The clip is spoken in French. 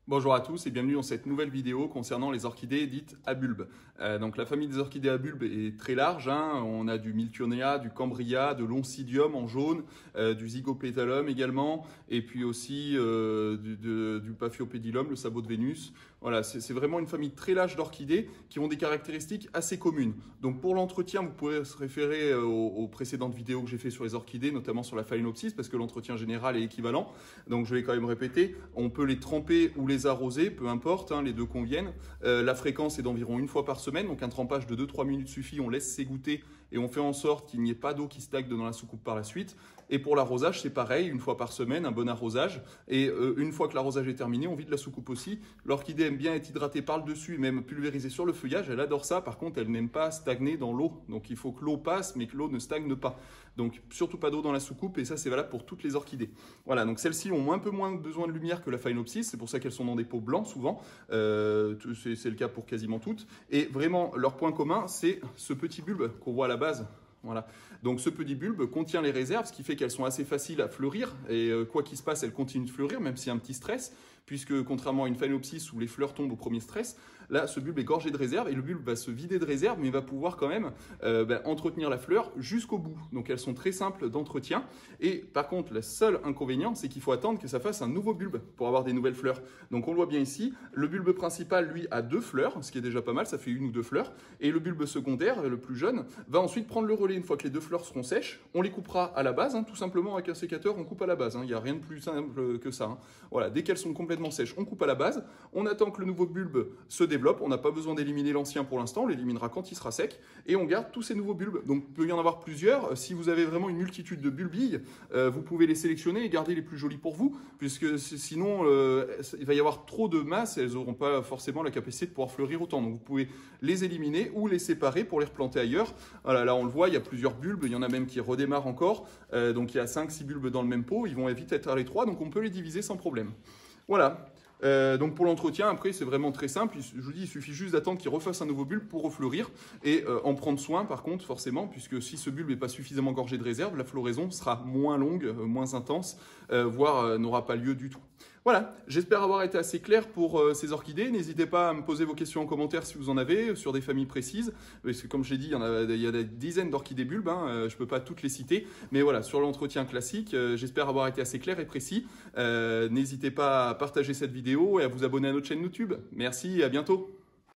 Bonjour à tous et bienvenue dans cette nouvelle vidéo concernant les orchidées dites à bulbes. Donc la famille des orchidées à bulbes est très large, hein. On a du Miltonia, du Cambria, de l'Oncidium en jaune, du Zygopétalum également, et puis aussi du Paphiopedilum, le sabot de Vénus. Voilà, c'est vraiment une famille très large d'orchidées qui ont des caractéristiques assez communes. Donc pour l'entretien, vous pouvez se référer aux précédentes vidéos que j'ai fait sur les orchidées, notamment sur la Phalaenopsis, parce que l'entretien général est équivalent. Donc je vais quand même répéter, on peut les tremper ou les arroser, peu importe, hein, les deux conviennent. La fréquence est d'environ une fois par semaine, donc un trempage de 2-3 minutes suffit, on laisse s'égoutter et on fait en sorte qu'il n'y ait pas d'eau qui stagne dans la soucoupe par la suite. Et pour l'arrosage, c'est pareil, une fois par semaine, un bon arrosage. Et une fois que l'arrosage est terminé, on vide la soucoupe aussi. L'orchidée aime bien être hydratée par le dessus et même pulvérisée sur le feuillage, elle adore ça. Par contre, elle n'aime pas stagner dans l'eau. Donc il faut que l'eau passe, mais que l'eau ne stagne pas. Donc surtout pas d'eau dans la soucoupe, et ça c'est valable pour toutes les orchidées. Voilà, donc celles-ci ont un peu moins besoin de lumière que la Phalaenopsis, c'est pour ça qu'elles sont dans des pots blancs souvent. C'est le cas pour quasiment toutes. Et vraiment, leur point commun, c'est ce petit bulbe qu'on voit à la base. Voilà. Donc ce petit bulbe contient les réserves, ce qui fait qu'elles sont assez faciles à fleurir, et quoi qu'il se passe, elles continuent de fleurir, même s'il y a un petit stress, puisque contrairement à une Phalaenopsis où les fleurs tombent au premier stress, là ce bulbe est gorgé de réserve, et le bulbe va se vider de réserve, mais va pouvoir quand même entretenir la fleur jusqu'au bout. Donc elles sont très simples d'entretien, et par contre le seul inconvénient, c'est qu'il faut attendre que ça fasse un nouveau bulbe pour avoir des nouvelles fleurs. Donc on le voit bien ici, le bulbe principal lui a 2 fleurs, ce qui est déjà pas mal, ça fait 1 ou 2 fleurs, et le bulbe secondaire, le plus jeune, va ensuite prendre le relais une fois que les 2 fleurs seront sèches. On les coupera à la base, hein, tout simplement avec un sécateur, on coupe à la base, il n'y a rien de plus simple que ça. Voilà, dès qu'elles sont complètement sèches, on coupe à la base, on attend que le nouveau bulbe se développe, on n'a pas besoin d'éliminer l'ancien pour l'instant, on l'éliminera quand il sera sec, et on garde tous ces nouveaux bulbes. Donc il peut y en avoir plusieurs, si vous avez vraiment une multitude de bulbilles, vous pouvez les sélectionner et garder les plus jolis pour vous, puisque sinon il va y avoir trop de masse et elles n'auront pas forcément la capacité de pouvoir fleurir autant. Donc vous pouvez les éliminer ou les séparer pour les replanter ailleurs. Voilà, là on le voit, il y a plusieurs bulbes, il y en a même qui redémarrent encore, donc il y a 5-6 bulbes dans le même pot, ils vont vite être à l'étroit, donc on peut les diviser sans problème. Voilà. Donc pour l'entretien, après, c'est vraiment très simple. Je vous dis, il suffit juste d'attendre qu'il refasse un nouveau bulbe pour refleurir et en prendre soin, par contre, forcément, puisque si ce bulbe n'est pas suffisamment gorgé de réserve, la floraison sera moins longue, moins intense, voire n'aura pas lieu du tout. Voilà, j'espère avoir été assez clair pour ces orchidées. N'hésitez pas à me poser vos questions en commentaire si vous en avez, sur des familles précises, parce que comme je l'ai dit, il y a des dizaines d'orchidées bulbes, hein, je ne peux pas toutes les citer, mais voilà, sur l'entretien classique, j'espère avoir été assez clair et précis. N'hésitez pas à partager cette vidéo et à vous abonner à notre chaîne YouTube. Merci et à bientôt.